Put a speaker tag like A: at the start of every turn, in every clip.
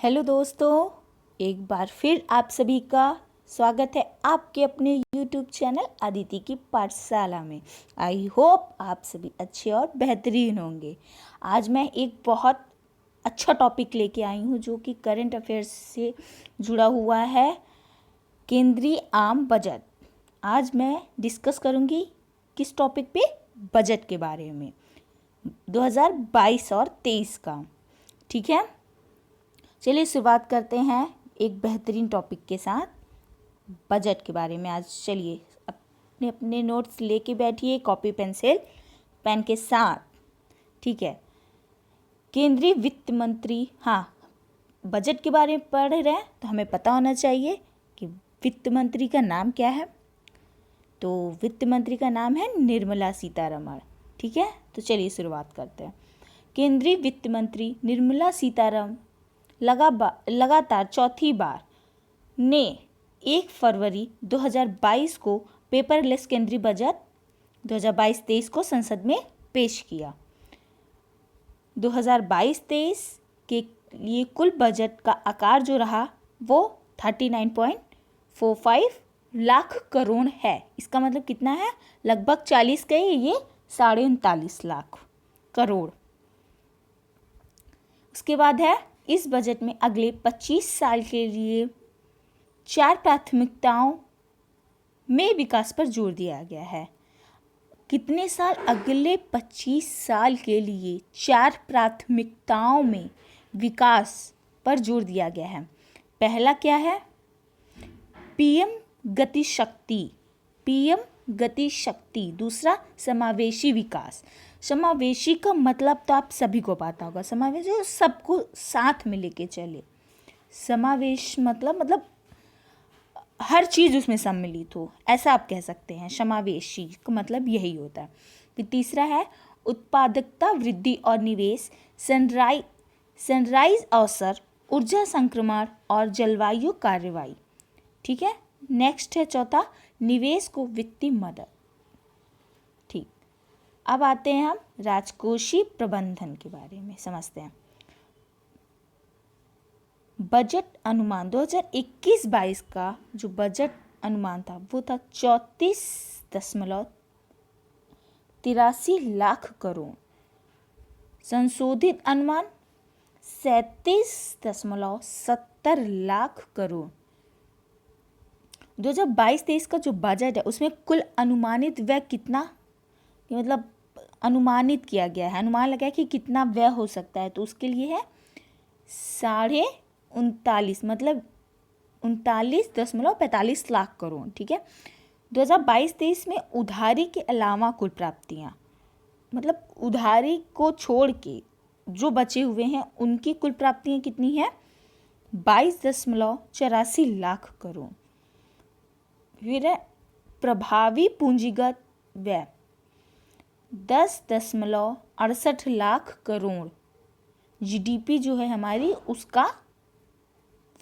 A: Hello दोस्तों, एक बार फिर आप सभी का स्वागत है आपके अपने यूट्यूब चैनल अदिति की पाठशाला में। आई होप आप सभी अच्छे और बेहतरीन होंगे। आज मैं एक बहुत अच्छा टॉपिक लेके आई हूँ जो कि करंट अफेयर्स से जुड़ा हुआ है, केंद्रीय आम बजट। आज मैं डिस्कस करूँगी किस टॉपिक पे? बजट के बारे में 2022 और 23 का। ठीक है, चलिए शुरुआत करते हैं एक बेहतरीन टॉपिक के साथ, बजट के बारे में। आज चलिए अपने अपने नोट्स लेके बैठिए, कॉपी पेंसिल पेन के साथ। ठीक है, केंद्रीय वित्त मंत्री, हाँ, बजट के बारे में पढ़ रहे हैं तो हमें पता होना चाहिए कि वित्त मंत्री का नाम क्या है। तो वित्त मंत्री का नाम है निर्मला सीतारमण। ठीक है, तो चलिए शुरुआत करते हैं। केंद्रीय वित्त मंत्री निर्मला सीतारमण लगातार चौथी बार ने 1 फरवरी 2022 को पेपरलेस केंद्रीय बजट 2022-23 को संसद में पेश किया। 2022-23 के लिए कुल बजट का आकार जो रहा वो 39.45 लाख करोड़ है। इसका मतलब कितना है? लगभग 40 के ये 39.5 लाख करोड़। उसके बाद है, इस बजट में अगले 25 साल के लिए 4 प्राथमिकताओं में विकास पर जोर दिया गया है। कितने साल? अगले 25 साल के लिए 4 प्राथमिकताओं में विकास पर जोर दिया गया है। पहला क्या है? पीएम गति शक्ति। दूसरा समावेशी विकास। समावेशी का मतलब तो आप सभी को पता होगा, समावेश जो सबको साथ में लेके चले। समावेश मतलब हर चीज़ उसमें सम्मिलित हो, ऐसा आप कह सकते हैं। समावेशी का मतलब यही होता है। फिर तीसरा है उत्पादकता वृद्धि और निवेश, सनराइज अवसर, ऊर्जा संक्रमण और जलवायु कार्रवाई। ठीक है, नेक्स्ट है चौथा, निवेश को वित्तीय मदद। ठीक, अब आते हैं हम राजकोषीय प्रबंधन के बारे में समझते हैं। बजट अनुमान 2021-22 का जो बजट अनुमान था वो था 34.83 लाख करोड़। संशोधित अनुमान 37.70 लाख करोड़। 2022-23 का जो बजट है उसमें कुल अनुमानित व्यय कितना, मतलब अनुमानित किया गया है, अनुमान लगा कि कितना व्यय हो सकता है, तो उसके लिए है 39.5 मतलब 39.45 लाख करोड़। ठीक है, 2022-23 में उधारी के अलावा कुल प्राप्तियां, मतलब उधारी को छोड़ के जो बचे हुए हैं उनकी कुल प्राप्तियां कितनी है? 22.84 लाख करोड़। फिर है प्रभावी पूंजीगत व्यय 10.68 लाख करोड़। जीडीपी जो है हमारी उसका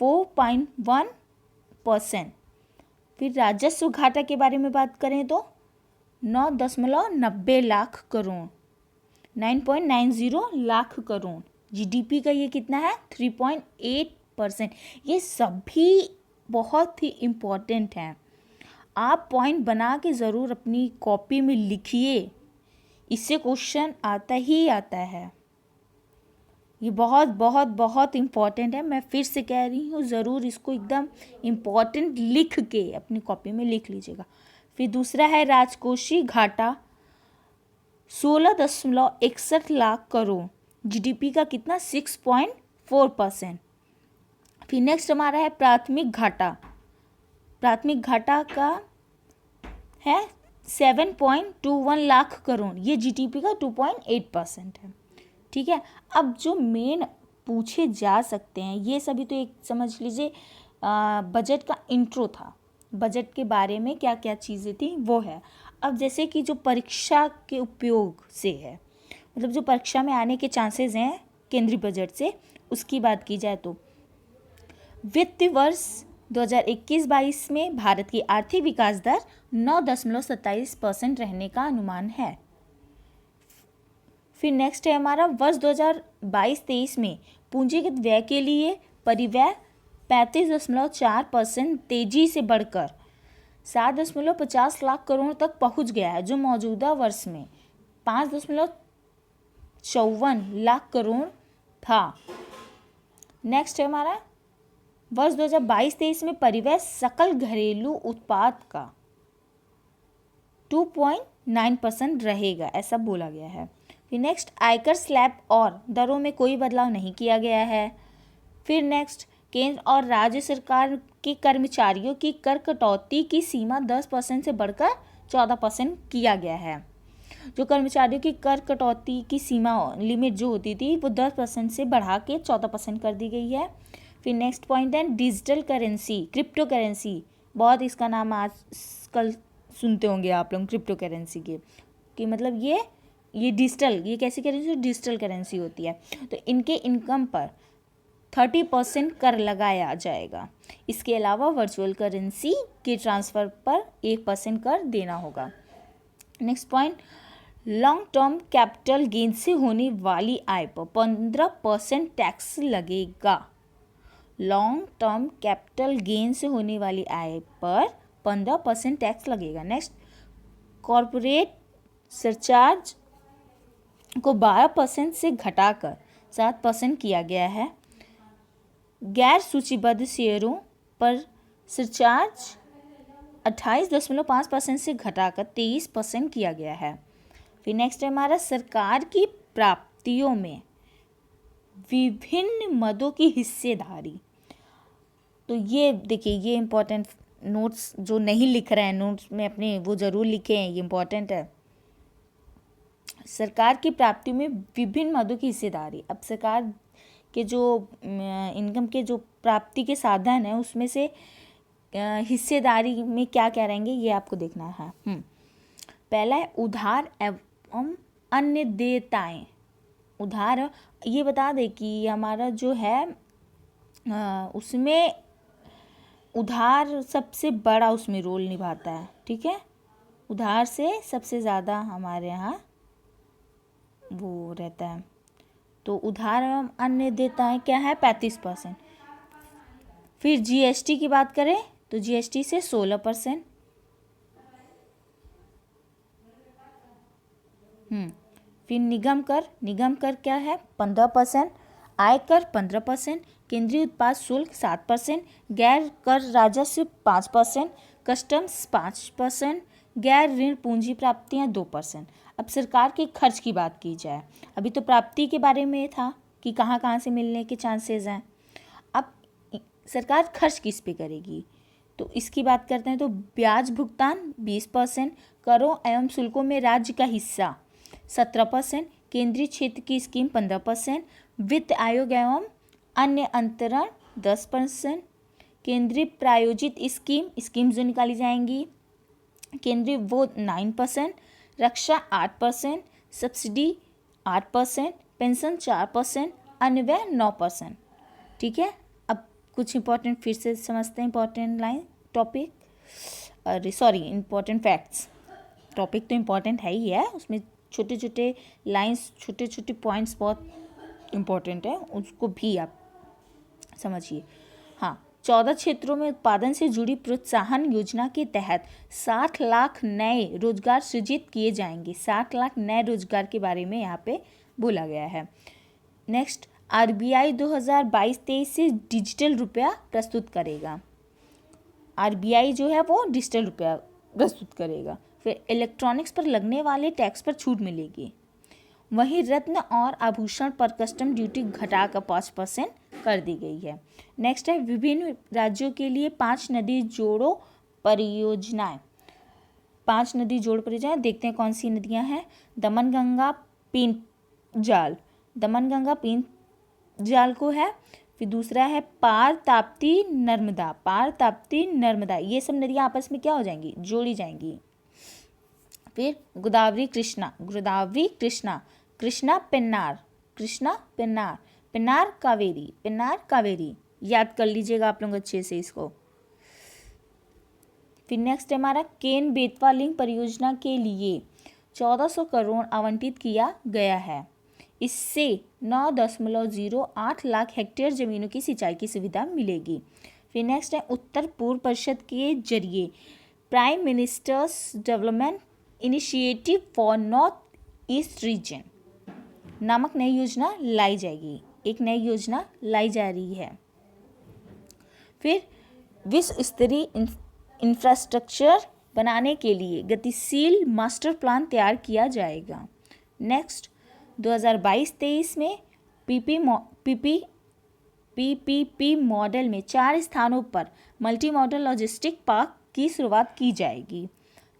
A: 4.1%। फिर राजस्व घाटा के बारे में बात करें तो 9.90 लाख करोड़, 9.90 लाख करोड़। जीडीपी का ये कितना है? 3.8%। ये सभी बहुत ही इम्पोर्टेंट हैं, आप पॉइंट बना के ज़रूर अपनी कॉपी में लिखिए, इससे क्वेश्चन आता ही आता है। ये बहुत बहुत बहुत इम्पॉर्टेंट है। मैं फिर से कह रही हूँ, ज़रूर इसको एकदम इम्पॉर्टेंट लिख के अपनी कॉपी में लिख लीजिएगा। फिर दूसरा है राजकोषीय घाटा 16.61 लाख करोड़। जीडीपी का कितना? 6.4%। फिर नेक्स्ट हमारा है प्राथमिक घाटा। प्राथमिक घाटा का है 7.21 लाख करोड़। ये जीडीपी का 2.8% है। ठीक है, अब जो मेन पूछे जा सकते हैं ये सभी तो एक समझ लीजिए बजट का इंट्रो था, बजट के बारे में क्या क्या चीज़ें थी वो है। अब जैसे कि जो परीक्षा के उपयोग से है, मतलब जो परीक्षा में आने के चांसेस हैं केंद्रीय बजट से, उसकी बात की जाए तो वित्त वर्ष 2021-22 में भारत की आर्थिक विकास दर 9.27% रहने का अनुमान है। फिर नेक्स्ट है हमारा वर्ष 2022-23 में पूंजीगत व्यय के लिए परिव्यय 35.4% तेजी से बढ़कर 7.50 लाख करोड़ तक पहुंच गया है, जो मौजूदा वर्ष में 5.54 लाख करोड़ था। नेक्स्ट है हमारा वर्ष 2022-23 में परिव्यय सकल घरेलू उत्पाद का 2.9% रहेगा, ऐसा बोला गया है। फिर नेक्स्ट आयकर स्लैब और दरों में कोई बदलाव नहीं किया गया है। फिर नेक्स्ट केंद्र और राज्य सरकार के कर्मचारियों की कर कटौती की सीमा 10% से बढ़कर 14% किया गया है। जो कर्मचारियों की कर कटौती की सीमा लिमिट जो होती थी वो 10% से बढ़ा के 14% कर दी गई है। फिर नेक्स्ट पॉइंट है डिजिटल करेंसी, क्रिप्टो करेंसी। बहुत इसका नाम आजकल सुनते होंगे आप लोग क्रिप्टो करेंसी के, कि मतलब ये डिजिटल, ये कैसी करेंसी? डिजिटल करेंसी होती है। तो इनके इनकम पर 30% कर लगाया जाएगा। इसके अलावा वर्चुअल करेंसी के ट्रांसफ़र पर 1% कर देना होगा। Next point, long term capital gain से होने वाली आय पर 15% टैक्स लगेगा। लॉन्ग टर्म कैपिटल गेन से होने वाली आय पर 15% टैक्स लगेगा। नेक्स्ट, कॉरपोरेट सरचार्ज को 12% से घटाकर 7% किया गया है। गैर सूचीबद्ध शेयरों पर सरचार्ज 28.5% से घटाकर 23% किया गया है। फिर नेक्स्ट है हमारा सरकार की प्राप्तियों में विभिन्न मदों की हिस्सेदारी। तो ये देखिए, ये इम्पोर्टेंट नोट्स जो नहीं लिख रहे हैं नोट्स में अपने, वो ज़रूर लिखें, ये इम्पोर्टेंट है। सरकार की प्राप्तियों में विभिन्न मदों की हिस्सेदारी। अब सरकार के जो इनकम के जो प्राप्ति के साधन हैं उसमें से हिस्सेदारी में क्या क्या रहेंगे ये आपको देखना है। पहला है उधार एवं अन्य देयताएं। उधार, ये बता दें कि हमारा जो है उसमें उधार सबसे बड़ा उसमें रोल निभाता है, ठीक है। उधार से सबसे ज़्यादा हमारे यहाँ वो रहता है। तो उधार एवं अन्य देयताएं क्या है? 35%। फिर जीएसटी की बात करें तो जीएसटी से 16%। फिर निगम कर क्या है? 15%। आयकर 15%। केंद्रीय उत्पाद शुल्क 7%। गैर कर राजस्व 5%। कस्टम्स 5%। गैर ऋण पूंजी प्राप्तियां 2%। अब सरकार के खर्च की बात की जाए, अभी तो प्राप्ति के बारे में था कि कहाँ कहाँ से मिलने के चांसेस हैं। अब सरकार खर्च किस पे करेगी तो इसकी बात करते हैं। तो ब्याज भुगतान 20%। करों एवं शुल्कों में राज्य का हिस्सा 17%। केंद्रीय क्षेत्र की स्कीम 15%। वित्त आयोग एवं अन्य अंतरण 10%। केंद्रीय प्रायोजित स्कीम जो निकाली जाएंगी केंद्रीय वो 9%। रक्षा 8%। सब्सिडी 8%। पेंशन 4%। अन्य व्यय 9%। ठीक है। अब कुछ इंपॉर्टेंट फिर से समझते हैं इंपॉर्टेंट लाइन टॉपिक, अरे सॉरी इंपॉर्टेंट फैक्ट्स। टॉपिक तो इम्पॉर्टेंट है ही है, उसमें छोटे छोटे लाइंस, छोटे छोटे पॉइंट्स बहुत इम्पॉर्टेंट है, उसको भी आप समझिए। हाँ, 14 क्षेत्रों में उत्पादन से जुड़ी प्रोत्साहन योजना के तहत 60 लाख नए रोजगार सृजित किए जाएंगे। 60 लाख नए रोजगार के बारे में यहाँ पे बोला गया है। नेक्स्ट, आरबीआई 2022-23 से डिजिटल रुपया प्रस्तुत करेगा। आरबीआई जो है वो डिजिटल रुपया प्रस्तुत करेगा। फिर इलेक्ट्रॉनिक्स पर लगने वाले टैक्स पर छूट मिलेगी। वहीं रत्न और आभूषण पर कस्टम ड्यूटी घटाकर 5% कर दी गई है। नेक्स्ट है विभिन्न राज्यों के लिए 5 नदी जोड़ो परियोजनाएं। 5 नदी जोड़ परियोजनाएं, देखते हैं कौन सी नदियां हैं। दमन गंगा पेंजाल, दमन गंगा पेंजाल को है। फिर दूसरा है पार ताप्ती नर्मदा, पार ताप्ती नर्मदा, ये सब नदियां आपस में क्या हो जाएंगी? जोड़ी जाएंगी। फिर गोदावरी कृष्णा, गोदावरी कृष्णा, कृष्णा पेन्नार, कृष्णा पेन्नार, पेन्नार कावेरी, पेन्नार कावेरी, याद कर लीजिएगा आप लोग अच्छे से इसको। फिर नेक्स्ट हमारा केन बेतवा लिंक परियोजना के लिए 1400 करोड़ आवंटित किया गया है। इससे 9.08 लाख हेक्टेयर ज़मीनों की सिंचाई की सुविधा मिलेगी। फिर नेक्स्ट है उत्तर पूर्व परिषद के जरिए prime ministers development initiative for north east region नामक नई योजना लाई जाएगी। एक नई योजना लाई जा रही है। फिर विश्व स्तरीय इंफ्रास्ट्रक्चर बनाने के लिए गतिशील मास्टर प्लान तैयार किया जाएगा। नेक्स्ट 2022-23 में पीपीपी मॉडल में 4 स्थानों पर मल्टी मॉडल लॉजिस्टिक पार्क की शुरुआत की जाएगी।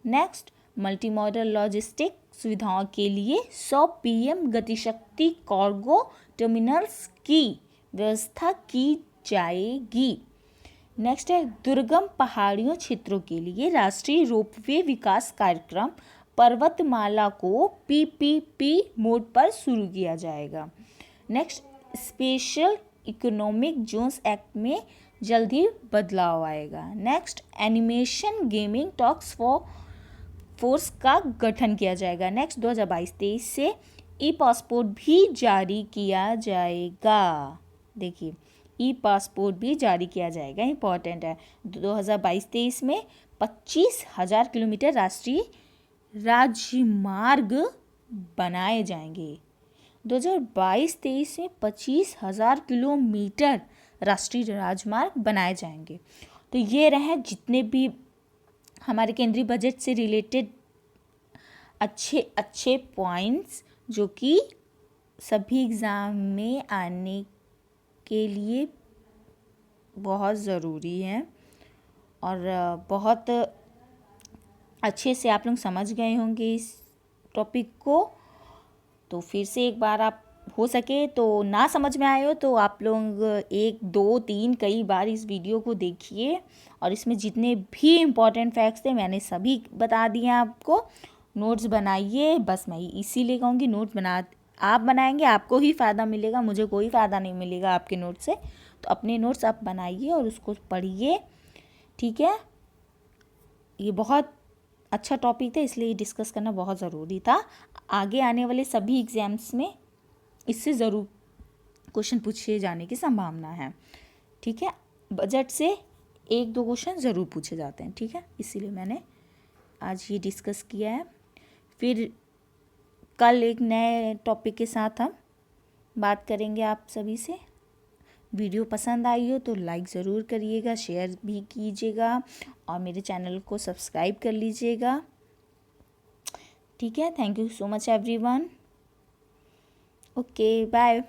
A: नेक्स्ट मल्टी मॉडल लॉजिस्टिक सुविधाओं के लिए 100 पीएम गतिशक्ति कार्गो टर्मिनल्स की व्यवस्था की जाएगी। नेक्स्ट है दुर्गम पहाड़ियों क्षेत्रों के लिए राष्ट्रीय रोपवे विकास कार्यक्रम पर्वतमाला को पीपीपी मोड पर शुरू किया जाएगा। Next special economic zones act में जल्द ही बदलाव आएगा। Next animation gaming talks force का गठन किया जाएगा। नेक्स्ट 2022-23 से ई पासपोर्ट भी जारी किया जाएगा। देखिए ई पासपोर्ट भी जारी किया जाएगा, इम्पॉर्टेंट है। 2022-23 में 25,000 किलोमीटर राष्ट्रीय राजमार्ग बनाए जाएंगे। 2022-23 में 25,000 किलोमीटर राष्ट्रीय राजमार्ग बनाए जाएंगे। तो ये रहे जितने भी हमारे केंद्रीय बजट से रिलेटेड अच्छे अच्छे पॉइंट्स जो कि सभी एग्ज़ाम में आने के लिए बहुत ज़रूरी है और बहुत अच्छे से आप लोग समझ गए होंगे इस टॉपिक को। तो फिर से एक बार आप हो सके तो ना समझ में आए हो तो आप लोग 1, 2, 3 कई बार इस वीडियो को देखिए और इसमें जितने भी इम्पोर्टेंट फैक्ट्स थे मैंने सभी बता दिए आपको। नोट्स बनाइए, बस मैं इसीलिए कहूँगी नोट्स आप बनाएंगे आपको ही फ़ायदा मिलेगा, मुझे कोई फ़ायदा नहीं मिलेगा आपके नोट्स से। तो अपने नोट्स आप बनाइए और उसको पढ़िए, ठीक है। ये बहुत अच्छा टॉपिक था इसलिए डिस्कस करना बहुत ज़रूरी था। आगे आने वाले सभी एग्ज़ाम्स में इससे ज़रूर क्वेश्चन पूछे जाने की संभावना है, ठीक है। बजट से 1-2 क्वेश्चन ज़रूर पूछे जाते हैं, ठीक है। इसीलिए मैंने आज ये डिस्कस किया है। फिर कल एक नए टॉपिक के साथ हम बात करेंगे आप सभी से। वीडियो पसंद आई हो तो लाइक ज़रूर करिएगा, शेयर भी कीजिएगा और मेरे चैनल को सब्सक्राइब कर लीजिएगा, ठीक है। Thank you so much everyone. Okay bye.